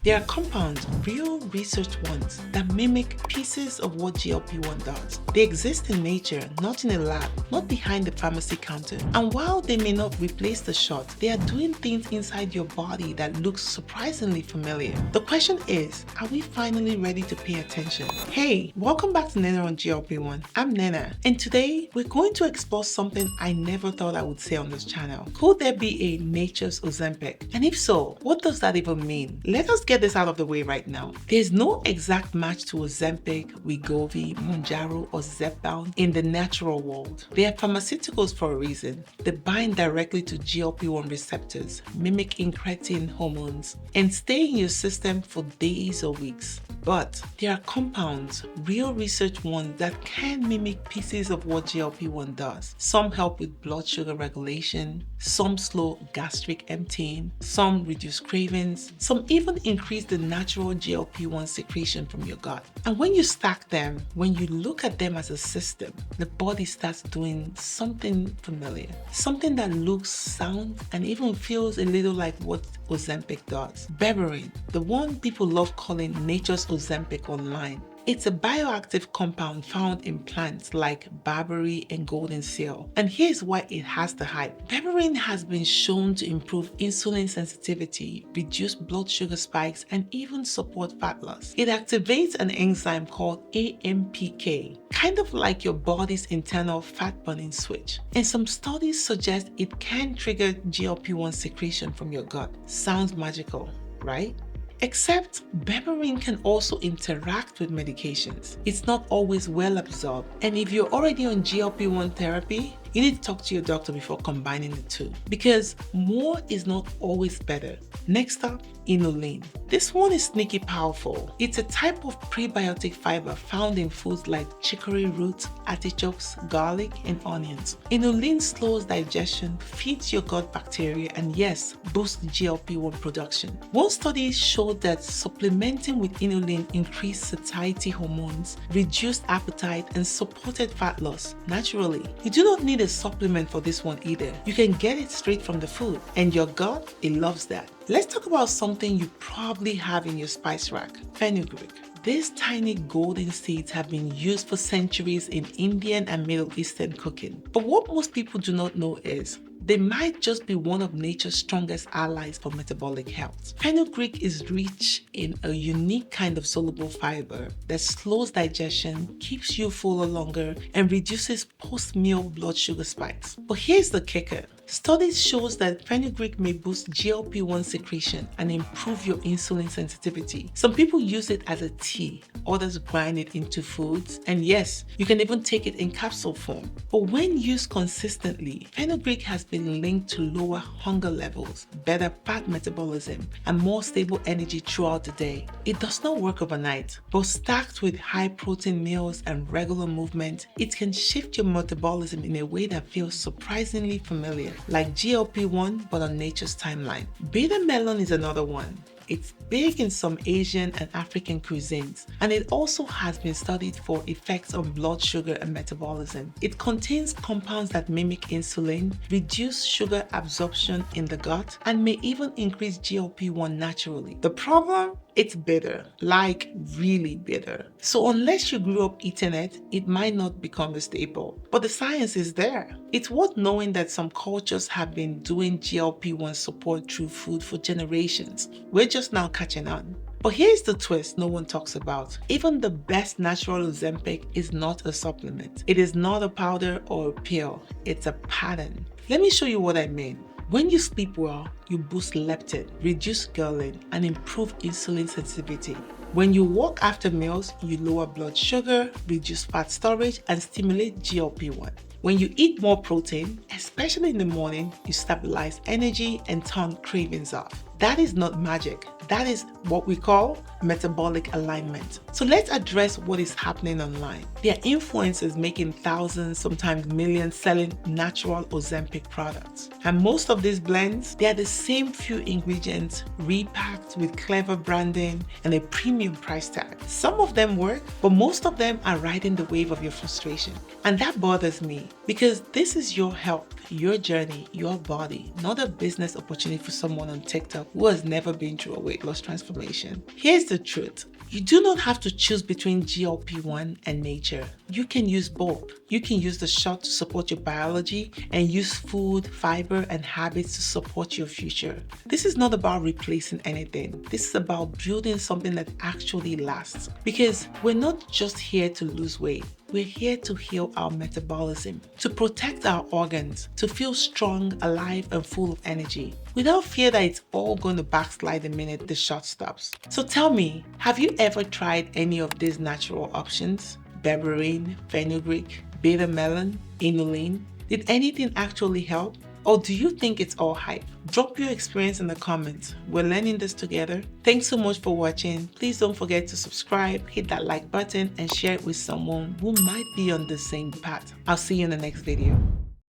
There are compounds, real research ones, that mimic pieces of what GLP-1 does. They exist in nature, not in a lab, not behind the pharmacy counter. And while they may not replace the shot, they are doing things inside your body that looks surprisingly familiar. The question is, are we finally ready to pay attention? Hey, welcome back to Nnenna on GLP-1. I'm Nnenna, and today we're going to explore something I never thought I would say on this channel. Could there be a nature's Ozempic? And if so, what does that even mean? Let us get this out of the way right now. There's no exact match to Ozempic, Wegovy, Mounjaro, or Zepbound in the natural world. They are pharmaceuticals for a reason. They bind directly to GLP-1 receptors, mimic incretin hormones, and stay in your system for days or weeks. But there are compounds, real research ones, that can mimic pieces of what GLP-1 does. Some help with blood sugar regulation, some slow gastric emptying, some reduce cravings, some even increase the natural GLP-1 secretion from your gut. And when you stack them, when you look at them as a system, the body starts doing something familiar, something that looks, sounds, and even feels a little like what Ozempic does. Berberine, the one people love calling nature's Ozempic online. It's a bioactive compound found in plants like barberry and golden seal. And here's why it has the hype. Berberine has been shown to improve insulin sensitivity, reduce blood sugar spikes, and even support fat loss. It activates an enzyme called AMPK, kind of like your body's internal fat burning switch. And some studies suggest it can trigger GLP-1 secretion from your gut. Sounds magical, right? Except berberine can also interact with medications. It's not always well absorbed. And if you're already on GLP-1 therapy, you need to talk to your doctor before combining the two, because more is not always better. Next up, Inulin. This one is sneaky powerful. It's a type of prebiotic fiber found in foods like chicory roots, artichokes, garlic, and onions. Inulin slows digestion, feeds your gut bacteria, and yes, boosts GLP-1 production. One study showed that supplementing with inulin increased satiety hormones, reduced appetite, and supported fat loss naturally. You do not need a supplement for this one either. You can get it straight from the food, and your gut, it loves that. Let's talk about something you probably have in your spice rack: fenugreek. These tiny golden seeds have been used for centuries in Indian and Middle Eastern cooking. But what most people do not know is they might just be one of nature's strongest allies for metabolic health. Fenugreek is rich in a unique kind of soluble fiber that slows digestion, keeps you fuller longer, and reduces post-meal blood sugar spikes. But here's the kicker. Studies shows that fenugreek may boost GLP-1 secretion and improve your insulin sensitivity. Some people use it as a tea, others grind it into foods, and yes, you can even take it in capsule form. But when used consistently, fenugreek has been linked to lower hunger levels, better fat metabolism, and more stable energy throughout the day. It does not work overnight, but stacked with high-protein meals and regular movement, it can shift your metabolism in a way that feels surprisingly familiar, like GLP-1 but on nature's timeline. Beta melon is another one. It's big in some Asian and African cuisines, and it also has been studied for effects on blood sugar and metabolism. It contains compounds that mimic insulin, reduce sugar absorption in the gut, and may even increase GLP-1 naturally. The problem? It's bitter, like really bitter. So unless you grew up eating it, it might not become a staple. But the science is there. It's worth knowing that some cultures have been doing GLP-1 support through food for generations. We're just now catching on. But here's the twist no one talks about. Even the best natural Ozempic is not a supplement. It is not a powder or a pill. It's a pattern. Let me show you what I mean. When you sleep well, you boost leptin, reduce ghrelin, and improve insulin sensitivity. When you walk after meals, you lower blood sugar, reduce fat storage, and stimulate GLP-1. When you eat more protein, especially in the morning, you stabilize energy and turn cravings off. That is not magic. That is what we call metabolic alignment. So let's address what is happening online. There are influencers making thousands, sometimes millions, selling natural Ozempic products. And most of these blends, they are the same few ingredients repacked with clever branding and a premium price tag. Some of them work, but most of them are riding the wave of your frustration. And that bothers me because this is your health, your journey, your body, not a business opportunity for someone on TikTok who has never been through a weight loss transformation. Here's the truth. You do not have to choose between GLP-1 and nature. You can use both. You can use the shot to support your biology and use food, fiber, and habits to support your future. This is not about replacing anything. This is about building something that actually lasts. Because we're not just here to lose weight. We're here to heal our metabolism, to protect our organs, to feel strong, alive, and full of energy, without fear that it's all going to backslide the minute the shot stops. So tell me, have you ever tried any of these natural options? Berberine, Fenugreek, Melon, Inulin? Did anything actually help? Or do you think it's all hype? Drop your experience in the comments. We're learning this together. Thanks so much for watching. Please don't forget to subscribe, hit that like button, and share it with someone who might be on the same path. I'll see you in the next video.